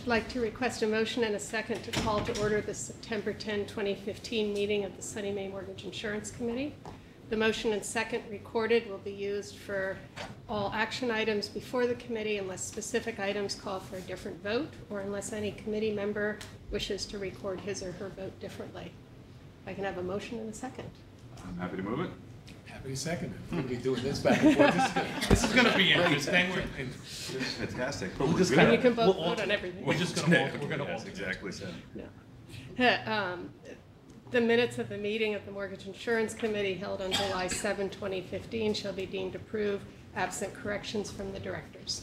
I'd like to request a motion and a second to call to order the September 10, 2015 meeting of the Sunny Mae Mortgage Insurance Committee. The motion and second recorded will be used for all action items before the committee unless specific items call for a different vote or unless any committee member wishes to record his or her vote differently. I can have a motion and a second. I'm happy to move it. Happy to second it. We'll be doing this back and forth. This is going to be interesting. It's fantastic. We'll just And you can we'll both vote on everything. We're just going to We're alter. That's exactly so. No. The minutes of the meeting of the Mortgage Insurance Committee held on July 7, 2015 shall be deemed approved, absent corrections from the directors.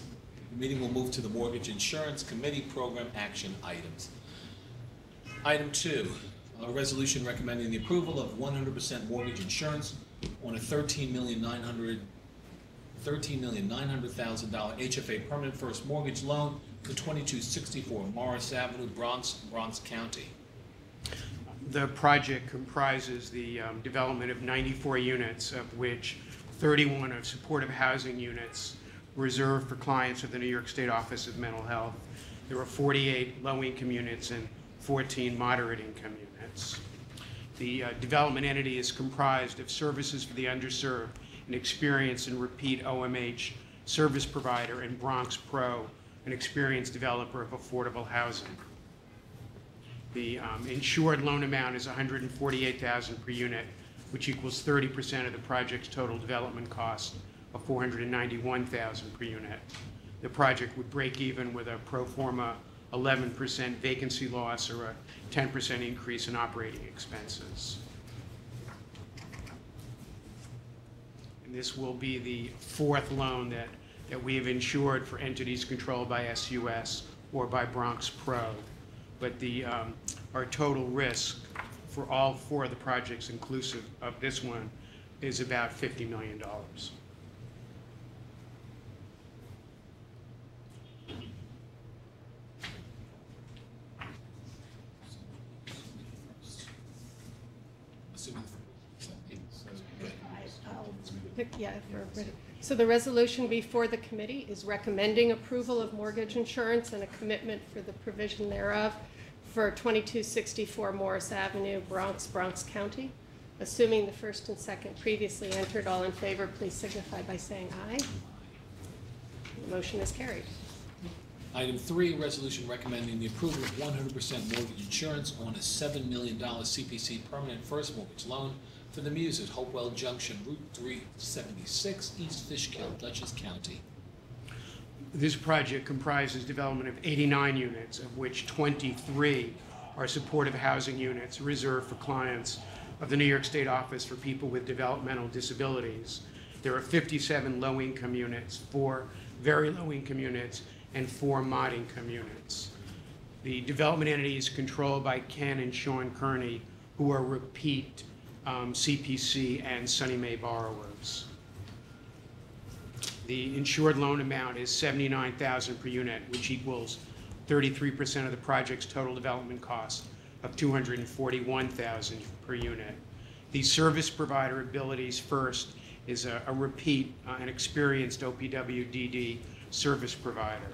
The meeting will move to the Mortgage Insurance Committee Program Action Items. Item 2, a resolution recommending the approval of 100% mortgage insurance on a $13,900,000 HFA permanent first mortgage loan for 2264 Morris Avenue, Bronx County. The project comprises the development of 94 units, of which 31 are supportive housing units reserved for clients of the New York State Office of Mental Health. There are 48 low-income units and 14 moderate-income units. The development entity is comprised of services for the underserved, an experienced and repeat OMH service provider, and Bronx Pro, an experienced developer of affordable housing. The insured loan amount is $148,000 per unit, which equals 30% of the project's total development cost of $491,000 per unit. The project would break even with a pro forma 11% vacancy loss or a 10% increase in operating expenses. And this will be the fourth loan that we have insured for entities controlled by SUS or by Bronx Pro. But our total risk for all four of the projects, inclusive of this one, is about $50 million. So the resolution before the committee is recommending approval of mortgage insurance and a commitment for the provision thereof for 2264 Morris Avenue, Bronx County. Assuming the first and second previously entered, all in favor, please signify by saying aye. The motion is carried. Item 3, resolution recommending the approval of 100% mortgage insurance on a $7 million CPC permanent first mortgage loan for the Muse at Hopewell Junction, Route 376, East Fishkill, Dutchess County. This project comprises development of 89 units, of which 23 are supportive housing units reserved for clients of the New York State Office for People with Developmental Disabilities. There are 57 low-income units, 4 very low-income units, and 4 mod-income units. The development entity is controlled by Ken and Sean Kearney, who are repeat CPC and Sunny Mae borrowers. The insured loan amount is $79,000 per unit, which equals 33% of the project's total development cost of $241,000 per unit. The service provider Abilities First is a repeat and experienced OPWDD service provider.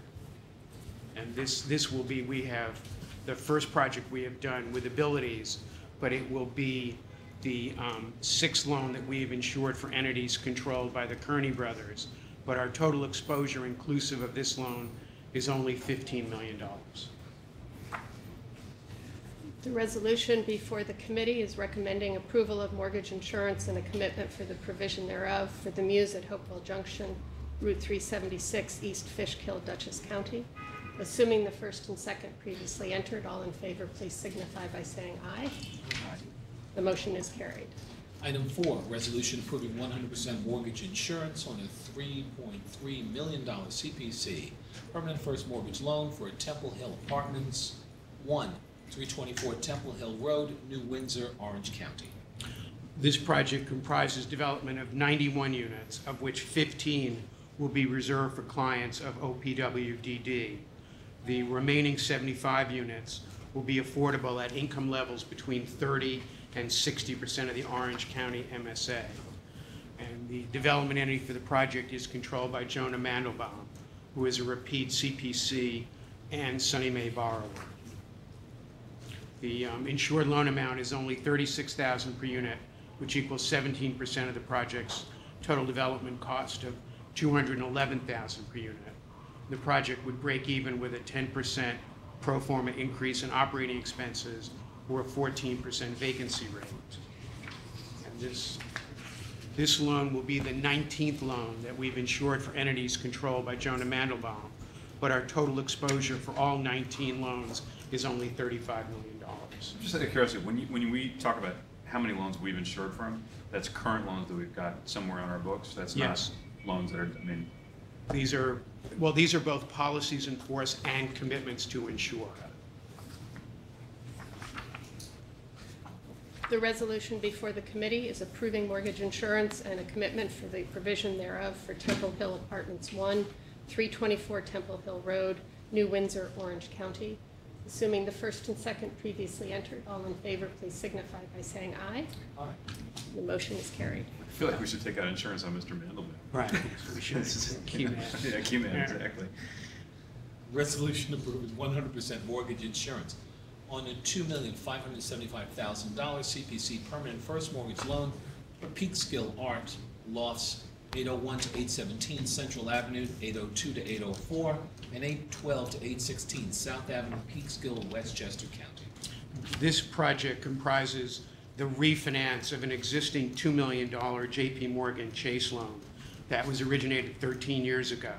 And this will be, we have the first project we have done with Abilities, but it will be the sixth loan that we have insured for entities controlled by the Kearney brothers. But our total exposure inclusive of this loan is only $15 million. The resolution before the committee is recommending approval of mortgage insurance and a commitment for the provision thereof for the Muse at Hopewell Junction, Route 376, East Fishkill, Dutchess County. Assuming the first and second previously entered, all in favor, please signify by saying aye. Aye. The motion is carried. Item 4, resolution approving 100% mortgage insurance on a $3.3 million CPC permanent first mortgage loan for Temple Hill Apartments, 324 Temple Hill Road, New Windsor, Orange County. This project comprises development of 91 units, of which 15 will be reserved for clients of OPWDD. The remaining 75 units will be affordable at income levels between 30 and 60% of the Orange County MSA. And the development entity for the project is controlled by Jonah Mandelbaum, who is a repeat CPC and Sunny Mae borrower. The insured loan amount is only $36,000 per unit, which equals 17% of the project's total development cost of $211,000 per unit. The project would break even with a 10% pro forma increase in operating expenses or a 14% vacancy rate. And this loan will be the 19th loan that we've insured for entities controlled by Jonah Mandelbaum, but our total exposure for all 19 loans is only $35 million. Just out of curiosity, when we talk about how many loans we've insured from, that's current loans that we've got somewhere on our books? That's Yes. not loans that are, I mean, These are both policies in force and commitments to insure. The resolution before the committee is approving mortgage insurance and a commitment for the provision thereof for Temple Hill Apartments 1, 324 Temple Hill Road, New Windsor, Orange County. Assuming the first and second previously entered, all in favor, please signify by saying aye. Aye. The motion is carried. I feel like we should take out insurance on Mr. Mandelbaum. Right. We should keep that. Yeah, Key-Man, exactly. Resolution approving 100% mortgage insurance on a $2,575,000 CPC permanent first mortgage loan for Peekskill Art Lofts, 801 to 817 Central Avenue, 802 to 804, and 812 to 816 South Avenue, Peekskill, Westchester County. This project comprises the refinance of an existing $2 million JP Morgan Chase loan that was originated 13 years ago.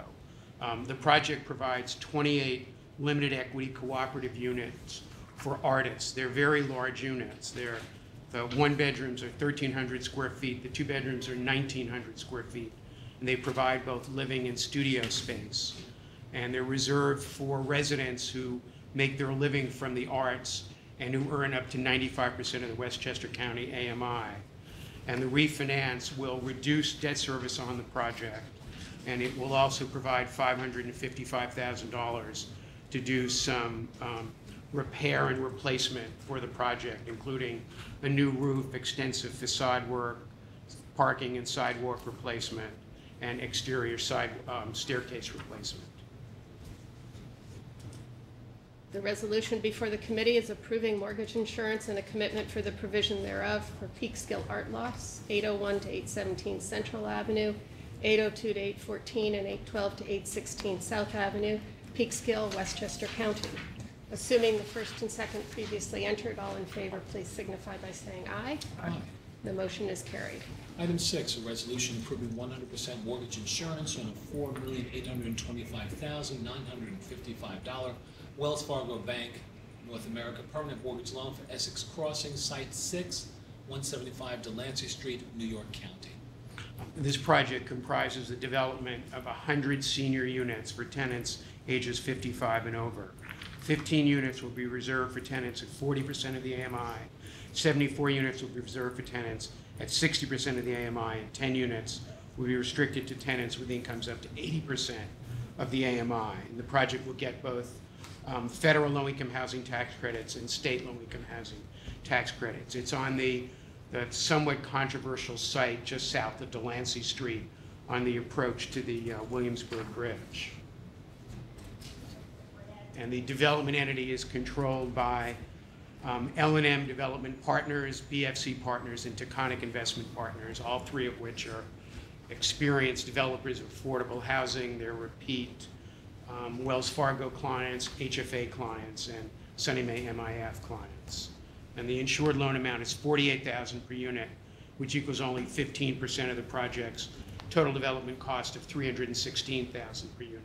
The project provides 28 limited equity cooperative units for artists. They're very large units. The one bedrooms are 1,300 square feet. The two bedrooms are 1,900 square feet. And they provide both living and studio space. And they're reserved for residents who make their living from the arts and who earn up to 95% of the Westchester County AMI. And the refinance will reduce debt service on the project, and it will also provide $555,000 to do some repair and replacement for the project, including a new roof, extensive facade work, parking and sidewalk replacement, and exterior staircase replacement. The resolution before the committee is approving mortgage insurance and a commitment for the provision thereof for Peekskill Art Lofts, 801 to 817 Central Avenue, 802 to 814, and 812 to 816 South Avenue, Peekskill, Westchester County. Assuming the first and second previously entered, all in favor, please signify by saying aye. Aye. The motion is carried. Item 6, a resolution approving 100% mortgage insurance on a $4,825,955 Wells Fargo Bank North America permanent mortgage loan for Essex Crossing, Site 6, 175 Delancey Street, New York County. This project comprises the development of 100 senior units for tenants ages 55 and over. 15 units will be reserved for tenants at 40% of the AMI. 74 units will be reserved for tenants at 60% of the AMI, and 10 units will be restricted to tenants with incomes up to 80% of the AMI. And the project will get both federal low-income housing tax credits and state low-income housing tax credits. It's on the somewhat controversial site just south of Delancey Street on the approach to the Williamsburg Bridge. And the development entity is controlled by L&M Development Partners, BFC Partners, and Taconic Investment Partners, all three of which are experienced developers of affordable housing. They're repeat Wells Fargo clients, HFA clients, and Sunny Mae MIF clients. And the insured loan amount is $48,000 per unit, which equals only 15% of the project's total development cost of $316,000 per unit.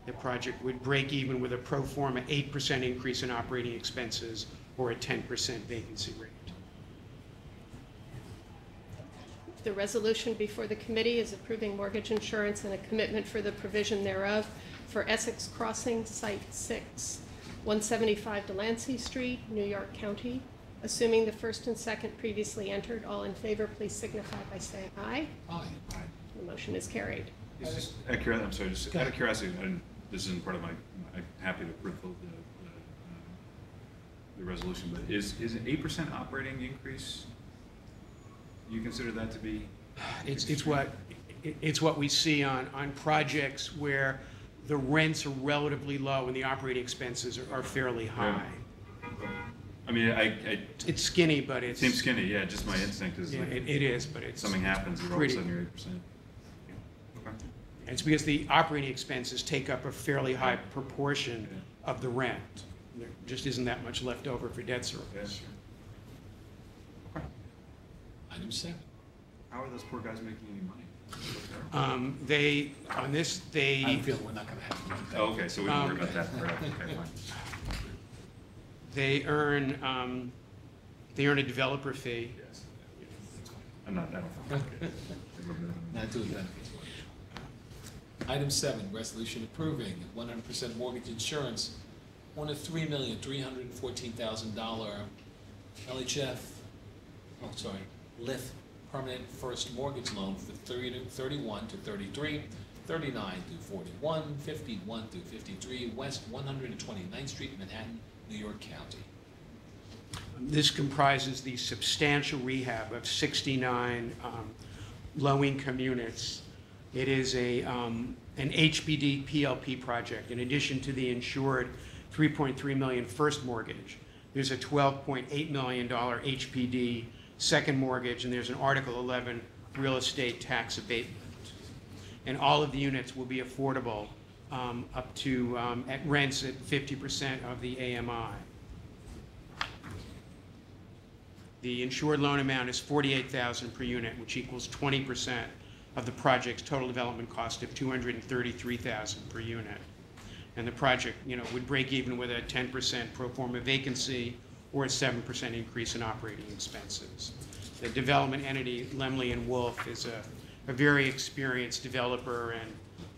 The project would break even with a pro forma 8% increase in operating expenses or a 10% vacancy rate. The resolution before the committee is approving mortgage insurance and a commitment for the provision thereof for Essex Crossing, Site 6, 175 Delancey Street, New York County. Assuming the first and second previously entered, all in favor, please signify by saying aye. Aye. The motion is carried. It's just out of curiosity, I'm sorry, just out of curiosity, this isn't part of I'm happy to approve the resolution, but is an 8% operating increase, you consider that to be? It's what we see on projects where the rents are relatively low and the operating expenses are fairly high. I mean, I It's skinny, but it it's. seems skinny, yeah, just my instinct is Yeah, like, it is, but it's. something happens, you're all of a pretty- sudden you're 8%. Okay. It's because the operating expenses take up a fairly high proportion of the rent. There just isn't that much left over for debt service. Yeah, sure. Okay. Item 7. How are those poor guys making any money? They, on this, I they, feel we're not gonna have to. Oh, okay, so we don't worry about that part, okay, fine. they earn a developer fee. Yes. I'm not, I don't feel Not doing benefits. Item 7, resolution approving 100% mortgage insurance on a $3,314,000 LIF permanent first mortgage loan for 31 to 33, 39 to 41, 51 to 53 West 129th Street, Manhattan, New York County. This comprises the substantial rehab of 69 low-income units. It is an HPD PLP project. In addition to the insured $3.3 million first mortgage, there's a $12.8 million HPD second mortgage, and there's an Article 11 real estate tax abatement. And all of the units will be affordable up to at rents at 50% of the AMI. The insured loan amount is $48,000 per unit, which equals 20% of the project's total development cost of $233,000 per unit. And the project, would break even with a 10% pro forma vacancy or a 7% increase in operating expenses. The development entity, Lemley and Wolff, is a very experienced developer and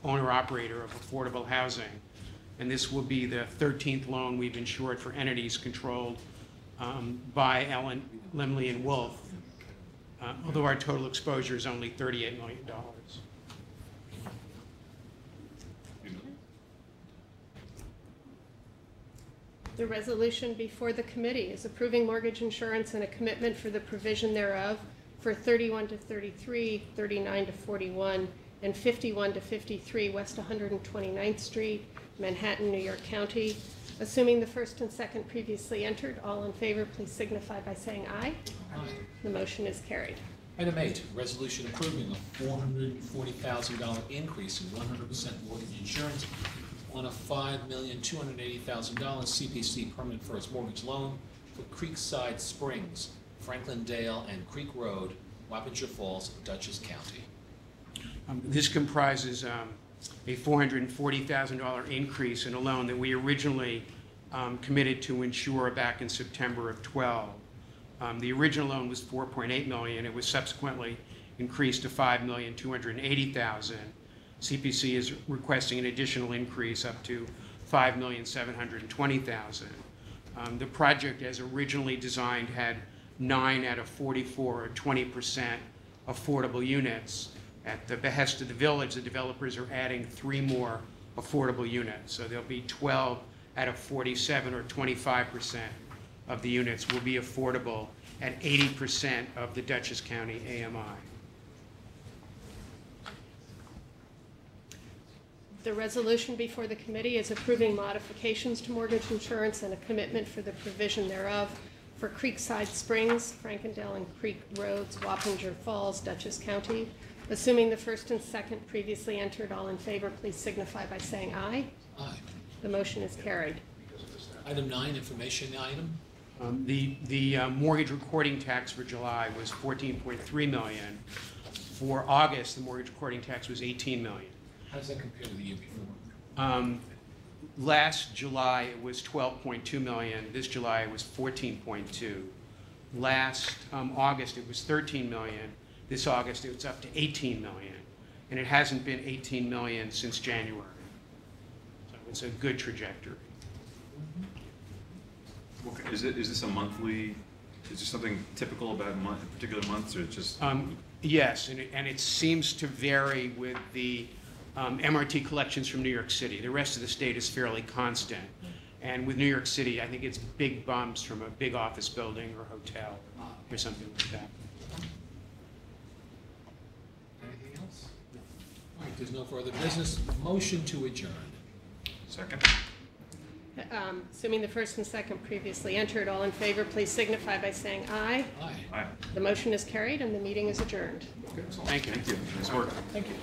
owner-operator of affordable housing. And this will be the 13th loan we've insured for entities controlled by Lemley and Wolff, although our total exposure is only $38 million. The resolution before the committee is approving mortgage insurance and a commitment for the provision thereof for 31 to 33, 39 to 41, and 51 to 53 West 129th Street, Manhattan, New York County. Assuming the first and second previously entered, all in favor, please signify by saying aye. Aye. The motion is carried. Item 8, resolution approving a $440,000 increase in 100% mortgage insurance on a $5,280,000 CPC permanent first mortgage loan for Creekside Springs, Franklin Dale and Creek Road, Wappinger Falls, Dutchess County. This comprises a $440,000 increase in a loan that we originally committed to insure back in September of 12. The original loan was $4.8 million. It was subsequently increased to $5,280,000. CPC is requesting an additional increase up to $5,720,000. The project, as originally designed, had 9 out of 44, or 20% affordable units. At the behest of the village, the developers are adding 3 more affordable units. So there'll be 12 out of 47, or 25% of the units will be affordable at 80% of the Dutchess County AMI. The resolution before the committee is approving modifications to mortgage insurance and a commitment for the provision thereof for Creekside Springs, Frankendale and Creek Roads, Wappinger Falls, Dutchess County. Assuming the first and second previously entered, all in favor, please signify by saying aye. Aye. The motion is carried. Item 9, information item. The mortgage recording tax for July was $14.3 million. For August, the mortgage recording tax was $18 million. How does that compare to the year before? Last July, it was $12.2 million. This July, it was $14.2. Last August, it was $13 million. This August, it was up to $18 million. And it hasn't been $18 million since January. So it's a good trajectory. Okay. Is this a monthly, is there something typical about particular months, or it's just? Yes, and it seems to vary with the MRT collections from New York City. The rest of the state is fairly constant. And with New York City, I think it's big bumps from a big office building or hotel or something like that. Anything else? All right, there's no further business. Motion to adjourn. Second? Assuming the first and second previously entered, all in favor, please signify by saying aye. Aye. Aye. The motion is carried and the meeting is adjourned. Excellent. Thank you. Thank you. Nice work. Thank you.